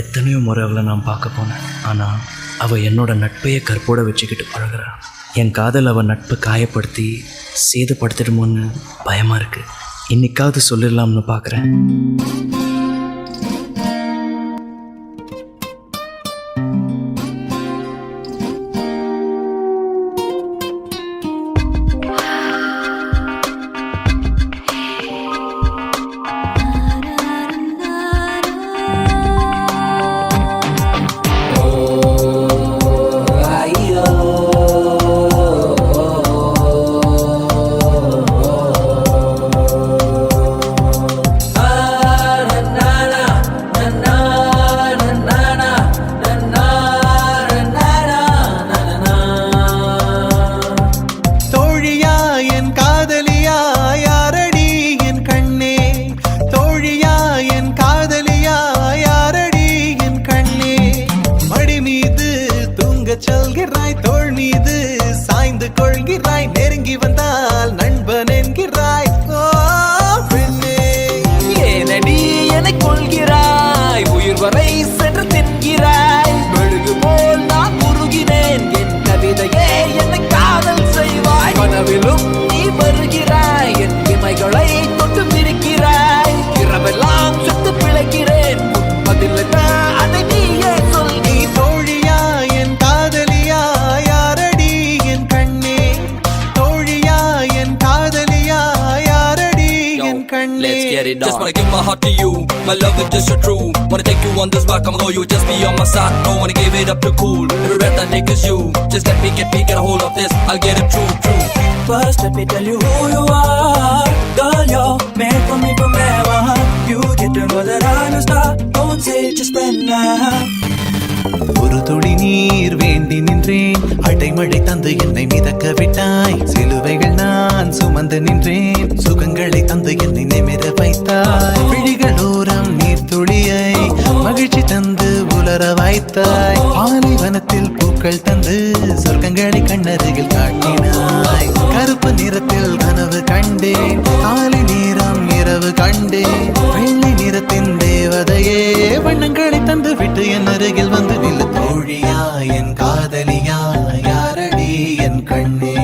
எத்தனையோ முறை அவளை நான் பார்க்க போனேன். ஆனால் அவள் என்னோட நட்பையே கற்போட வச்சுக்கிட்டு பழகிறான். என் காதல் அவள் நட்பை காயப்படுத்தி சேதப்படுத்திடுமோன்னு பயமாக இருக்குது. இன்னைக்காவது சொல்லிடலாம்னு பார்க்குறேன். தோள் மீது சாய்ந்து கொள்கிறாய், நெருங்கி வந்தால் நண்பன் என்கிறாய். ஏனடி என்னை கொள்கிறாய், உயிர் வரை சென்று தின்கிறாய். மெழுகு போல் நான் உருகினேன், என் கவிதையே என்னை காதல் செய்வாய். கனவிலும் நீ வருகிறாய், என் இமைகளை தொட்டு பிரிக்கிறாய். இரவெல்லாம் சுட்டு பிழைக்கிறேன், பதில் அதை நீயே சொல். நீ தோழியா என் காதலியா, யாரடி என் கண்ணே? தோழியா என் காதலியா, யாரடி என் கண்ணே? Let's get it on. Just wanna give my heart to you, my love is just so true. Wanna take you on this rock, I'm loyal, just be on my side. Don't wanna give it up too cool, every breath I take is you. Just let me get a hold of this, I'll get it true. First let me tell you who you are, girl, you're made for me forever. You get to know that I'm a star, don't say just spend now. ஒரு துளி நீர் வேண்டி நின்றேன், அடைமழை தந்து என்னை மிதக்க விட்டாய். சிலுவைகள் நான் சுமந்து நின்றேன், சுகங்களை தந்து என்னை நிமிர வைத்தாய். விழிகளோரம் நீர் துளியை மகிழ்ச்சி தந்து உலர வைத்தாய். பாலைவனத்தில் பூக்கள் தந்து சொர்க்கங்களை கண்ணருகில் காட்டினாய். கருப்பு நிறத்தில் கனவு கண்டேன், காலை நேரம் இரவு கண்டேன். வெள்ளை நிறத்தின் தேவதையே வண்ணங்களை தந்து விட்டு என் அருகில் வந்து நில்லு. தோழியா என் காதலியா, யாரடி என் கண்ணே?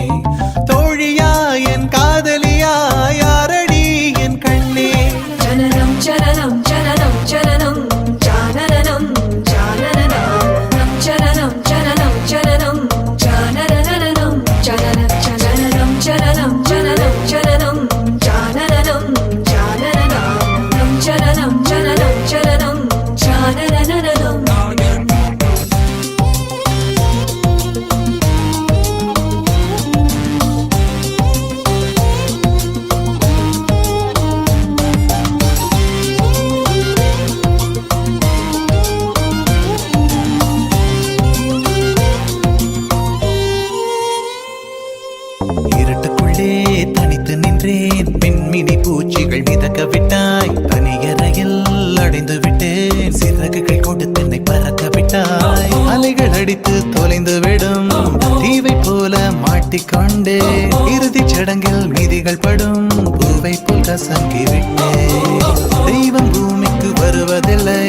தோழியா என் காதலியா, யாரடி என் கண்ணே? ஜனனம் ஜனனம் ஜனனம் ஜனனம் ஜானனம் ஜானனம் ஜனனம் ஜனனம் ஜனனம் ஜானனம் ஜனனம் ஜனனம் ஜனனம் ஜனனம் ஜனனம் ஜானனம் ஜானனம் ஜனனம் ஜனனம் ஜனனம் ஜானனம். இருட்டுக்குள்ளே தனித்து நின்றேன், பெண்மினி பூச்சிகள் மிதக்க விட்டாய். தனியறையில் அடைந்து விட்டேன், சிறகுகள் கொண்டு தன்னை பறக்க விட்டாய். அலைகள் அடித்து தொலைந்து விடும் தீவை போல மாட்டிக்கொண்டே. இறுதி சடங்கில் மீதிகள் படும் பூவை போல் கசங்கி விட்டேன். தெய்வம் பூமிக்கு வருவதில்லை,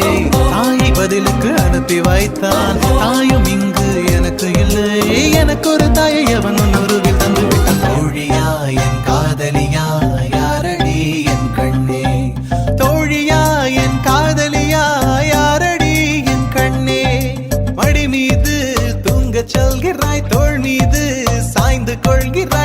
தாயை பதிலுக்கு அனுப்பி வைத்தான். தாயும் இங்கு எனக்கு இல்லை, எனக்கு ஒரு தாயை அவன் உருவில் தந்து விட்டான். தோழியா என் காதலியா, யாரடி என் கண்ணே? தோழியா என் காதலியா, யாரடி என் கண்ணே? மடி மீது தூங்கச் சொல்கிறாய், தோள் மீது சாய்ந்து கொள்கிறாய்.